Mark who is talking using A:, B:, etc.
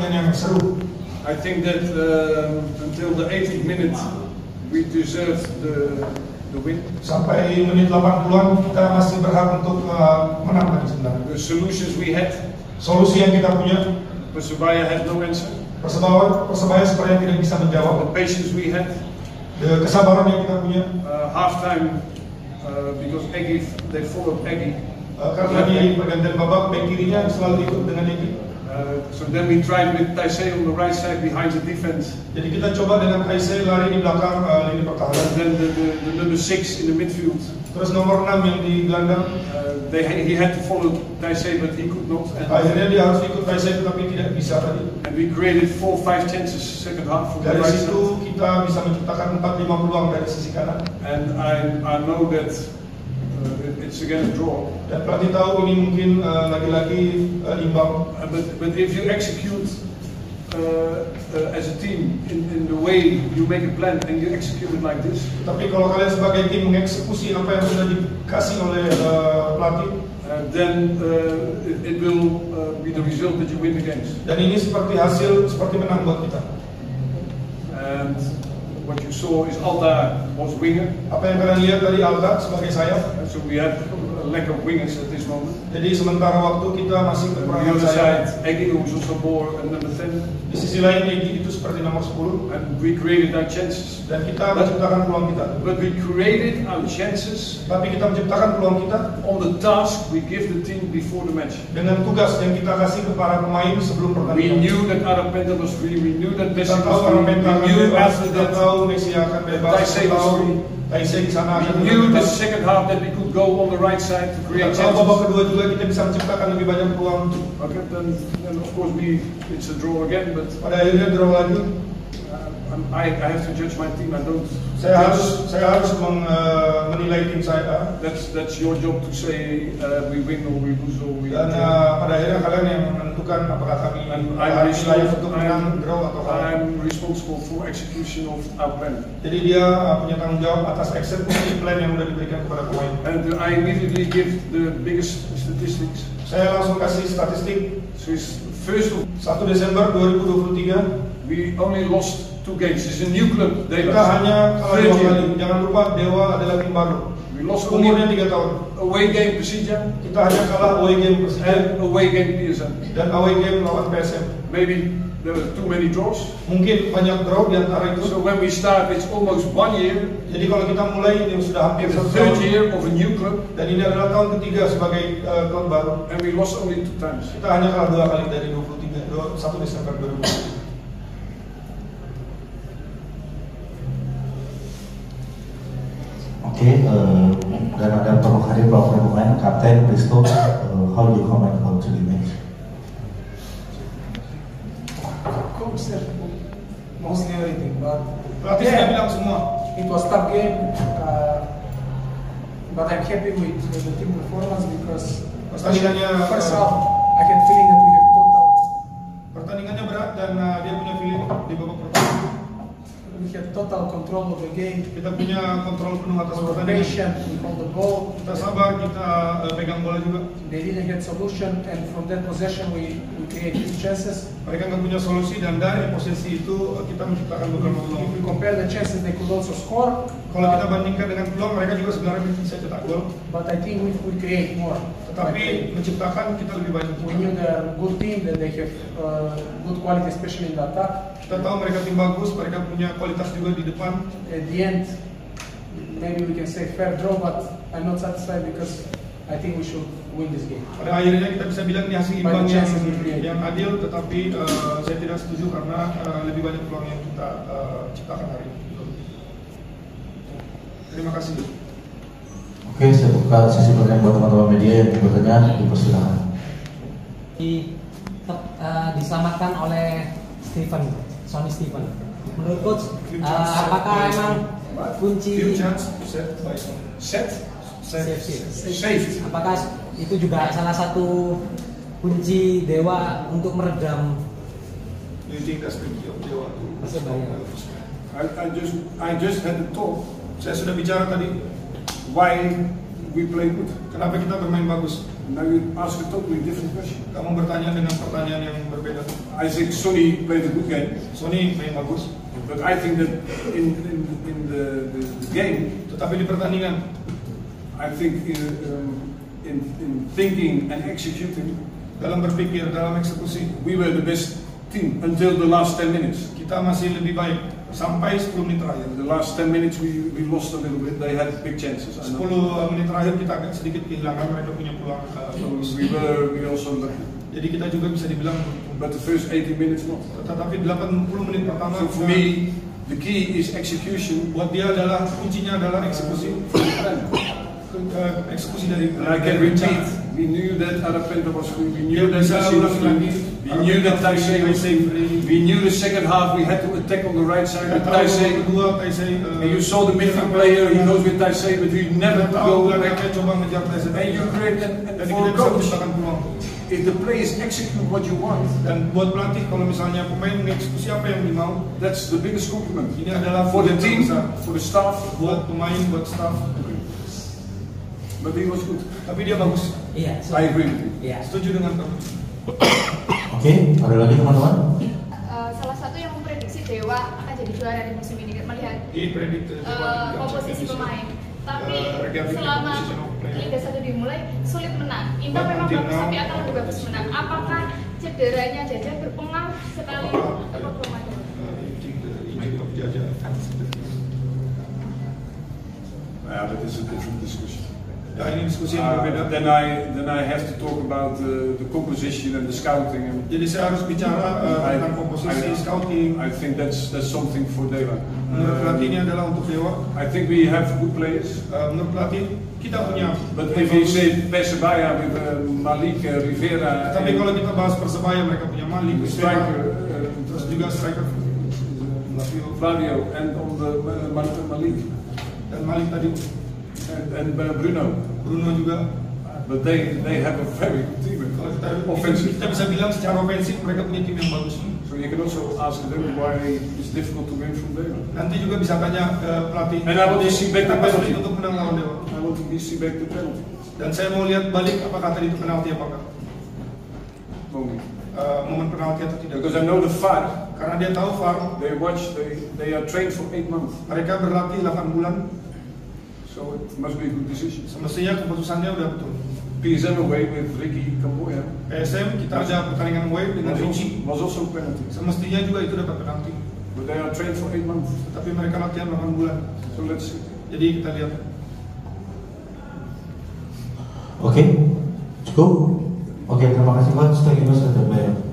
A: pertandingan yang seru.
B: I think that until the 80th minute we deserved the win.
A: Sampai menit 80-an kita masih berhak untuk menang tadi sebenarnya.
B: The solutions we had,
A: Solusi yang kita punya,
B: Persebaya had no answer.
A: Persebaya sepertinya tidak bisa menjawab.
B: The patience we had,
A: Kesabaran yang kita punya.
B: halftime, because Eggy, they followed Eggy.
A: Karena di pergantian babak bek kirinya selalu ikut dengan Egy.
B: So then we tried with Taisei on the right side behind the defense.
A: Jadi kita coba dengan Taisei lari di belakang lini pertahanan.
B: And then the number 6 in the midfield.
A: Terus nomor 6 yang di gelandang.
B: He had to follow Taisei, but he could not.
A: Akhirnya dia harus ikut Taisei tetapi tidak bisa tadi.
B: And we created 4-5 chances second half from the
A: Dari
B: right
A: situ
B: side.
A: kita bisa menciptakan 4-5 peluang dari sisi kanan.
B: And I know that it's again a draw.
A: Dan pelatih tahu ini mungkin lagi-lagi imbang.
B: But if you execute as a team in the way you make a plan and you execute it like this,
A: Tapi kalau kalian sebagai tim mengeksekusi apa yang sudah dikasih oleh pelatih,
B: then it will be the result that you win the games.
A: dan ini seperti hasil seperti menang buat kita.
B: And what you saw is Alta was winger,
A: Apa yang kalian lihat dari Alda sebagai sayap.
B: so we have a lack of wingers at this moment.
A: Jadi sementara waktu kita masih
B: On the
A: kekurangan
B: other
A: sayap.
B: side, Eggy was also more a number 10,
A: Di sisi lain Egy itu seperti nomor 10
B: and we created our chances.
A: dan kita menciptakan peluang kita.
B: But we created our chances
A: Tapi kita menciptakan peluang kita
B: on the task we give the team before the match.
A: dengan tugas yang kita kasih ke para pemain sebelum
B: We
A: pertandingan.
B: knew that Arapenta was free, we knew that Messi
A: Kita tahu
B: was
A: orang
B: free,
A: mental
B: we
A: akan
B: knew
A: bebas,
B: after
A: kita
B: that,
A: tahu Messi akan bebas,
B: Taisei
A: kita
B: was
A: tahu
B: free.
A: Taisei di sana akan
B: we knew the
A: bebas.
B: second half that we could go on the right side to create
A: Kita tahu babak
B: chances.
A: kedua juga kita bisa menciptakan lebih banyak peluang.
B: Okay, then of course it's a draw again, but
A: Pada akhirnya draw lagi.
B: I have to judge my team. I don't.
A: Saya harus menilai tim saya.
B: That's your job to say we win or we lose or we.
A: Dan pada akhirnya kalian yang menentukan apakah kami
B: I'm
A: harus layak untuk menang, draw atau kalah.
B: I'm responsible for execution of our plan.
A: Jadi dia punya tanggung jawab atas eksekusi plan yang sudah diberikan kepada pemain.
B: And I immediately give the biggest statistics.
A: Saya langsung kasih statistik.
B: So it's first of
A: 1 Desember 2023
B: we only lost 2 games. It's a new club. They
A: kita
B: lost.
A: hanya kalah
B: Third
A: 2
B: year.
A: kali. Jangan lupa Dewa adalah tim baru.
B: We lost
A: Umurnya
B: only
A: 3 tahun.
B: away game Persija
A: Kita hanya kalah away game Persija
B: and away game PSM.
A: dan away game lawan PSM.
B: Maybe there were too many draws.
A: Mungkin banyak draw di antara itu.
B: So when we start, it's almost 1 year.
A: Jadi kalau kita mulai ini sudah hampir
B: It's the
A: 1
B: third
A: tahun
B: year of a new club,
A: dan ini adalah tahun ketiga sebagai klub baru.
B: and we lost only 2 times.
A: Kita hanya kalah 2 kali dari 1 Desember 2023.
C: Oke, dan ada hadir beberapa pemain, Kapten Risto, how do you comment about the match?
D: Coach said mostly everything, but
A: Pelatih sudah bilang semua.
D: it was tough game. But I'm happy with the team performance because
A: Pertandingannya
D: first half I can feeling that we have total
A: pertandingannya berat dan dia punya feeling di babak pertama.
D: we had total control of the game.
A: Kita punya kontrol penuh atas
D: We were
A: pertandingan.
D: patient, we hold the ball.
A: Kita sabar, kita pegang bola juga.
D: They didn't get solution, and from that possession we created chances.
A: Mereka nggak punya solusi dan dari posisi itu kita menciptakan beberapa
D: If
A: peluang.
D: we compare the chances, they could also score.
A: Kalau kita bandingkan dengan peluang, mereka juga sebenarnya bisa cetak gol.
D: But I think if we create more.
A: Tetapi menciptakan kita lebih banyak.
D: We knew they're a good team, that they have good quality, especially in the attack.
A: Kita tahu mereka tim bagus, mereka punya kualitas juga di depan.
D: At the end, maybe we can say fair draw, but I'm not satisfied because I think we should win this game.
A: Pada akhirnya kita bisa bilang ini hasil imbang
D: Banyak chances we create.
A: yang adil, tetapi saya tidak setuju karena lebih banyak peluang yang kita ciptakan hari ini. Terima kasih.
C: Oke, saya buka sesi pertanyaan buat teman-teman media yang ingin bertanya, dipersilakan.
E: Diselamatkan oleh Sonny Stephen. Menurut coach, apakah emang kunci
B: Saved.
E: apakah itu juga salah satu kunci Dewa untuk meredam Persebaya?
B: I just had the talk.
A: Saya sudah bicara tadi,
B: Why we play good.
A: kenapa kita bermain bagus.
B: Now you ask a totally different question.
A: Kamu bertanya dengan pertanyaan yang berbeda.
B: I think Sonny played a good game,
A: Sonny main bagus,
B: but I think that in the game,
A: tetapi di pertandingan,
B: I think in thinking and executing,
A: dalam berpikir, dalam eksekusi,
B: we were the best team until the last 10 minutes.
A: kita masih lebih baik sampai 10 menit terakhir.
B: The last 10 minutes we lost a little bit. They had big chances.
A: 10 menit terakhir kita agak sedikit kehilangan, mereka punya peluang bagus.
B: We also lucky.
A: Jadi kita juga bisa dibilang,
B: But the first 80 minutes not.
A: tetapi 80 menit pertama
B: So for me, the key is execution.
A: buat dia adalah kuncinya adalah eksekusi, eksekusi dari.
B: And I can repeat, we knew that Arapenta was good. We knew that
A: Bisa
B: Sassi was
A: ulang
B: good.
A: lagi.
B: We knew that Taisei was good. We knew the second half we had to attack on the right side with Taisei.
A: Kedua, Taisei.
B: And you saw the midfield player, he goes with Taisei, but he never
A: Tahu
B: go back.
A: mereka coba ngejar Taisei.
B: And you create and
A: Dan
B: for
A: kita
B: a
A: bisa
B: coach,
A: menciptakan peluang.
B: if the players execute what you want,
A: Dan buat pelatih, kalau misalnya pemain mengeksekusi apa yang dimau,
B: that's the biggest compliment.
A: ini adalah
B: For the team,
A: terbesar.
B: for the staff,
A: Buat pemain, buat staff.
B: but he was good.
A: Tapi dia bagus.
E: Iya.
B: I agree with you.
E: Iya.
A: Setuju dengan kamu.
C: Oke, ada lagi teman-teman?
F: Salah satu yang memprediksi Dewa akan jadi juara di musim ini melihat
A: Dipredik
F: komposisi pemain. Tapi selama Liga 1 dimulai sulit menang. Inter memang bagus tapi akan lebih bagus menang. Apakah cederanya Jaja berpengaruh sekali ke pemain?
B: Yeah, that is a different discussion.
A: Ya, ini diskusi yang berbeda.
B: Then I have to talk about the composition and the scouting. And
A: Jadi saya harus bicara tentang komposisi, scouting.
B: I think that's something for Dewa.
A: Menurut pelatih ini adalah untuk Dewa.
B: I think we have good players.
A: Menurut pelatih kita punya.
B: But if you say Persebaya with Malik, Rivera,
A: Tapi kalau kita bahas Persebaya, mereka punya Malik,
B: striker,
A: terus juga striker
B: Flavio, and on the Malik
A: dan Malik tadi,
B: and Bruno.
A: Bruno juga.
B: But they have a very good team.
A: Kalau
B: Offensive.
A: kita bisa bilang secara ofensif mereka punya tim yang bagus.
B: So you can also ask them why it's difficult to win from Dewa.
A: Nanti juga bisa tanya ke pelatih.
B: And I want to see back the
A: kenapa
B: penalty.
A: sulit untuk menang lawan Dewa.
B: I want to see back the penalty.
A: Dan saya mau lihat balik apakah tadi itu penalti apakah
B: Moment.
A: momen penalti atau tidak.
B: Because I know the VAR.
A: Karena dia tahu VAR,
B: They watch. They are trained for 8 months.
A: mereka berlatih 8 bulan,
B: So it must be a good decision.
A: semestinya keputusannya udah betul.
B: PSM away with Ricky Camboya
A: PSM kita ada pertandingan away dengan Ricci,
B: was also penalty.
A: semestinya juga itu dapat penalti.
B: But they are trained for 8 months.
A: Tapi mereka latihan 8 bulan.
B: So let's see.
A: Jadi kita lihat.
C: Oke, cukup. Oke, terima kasih coach. Thank you, Mas.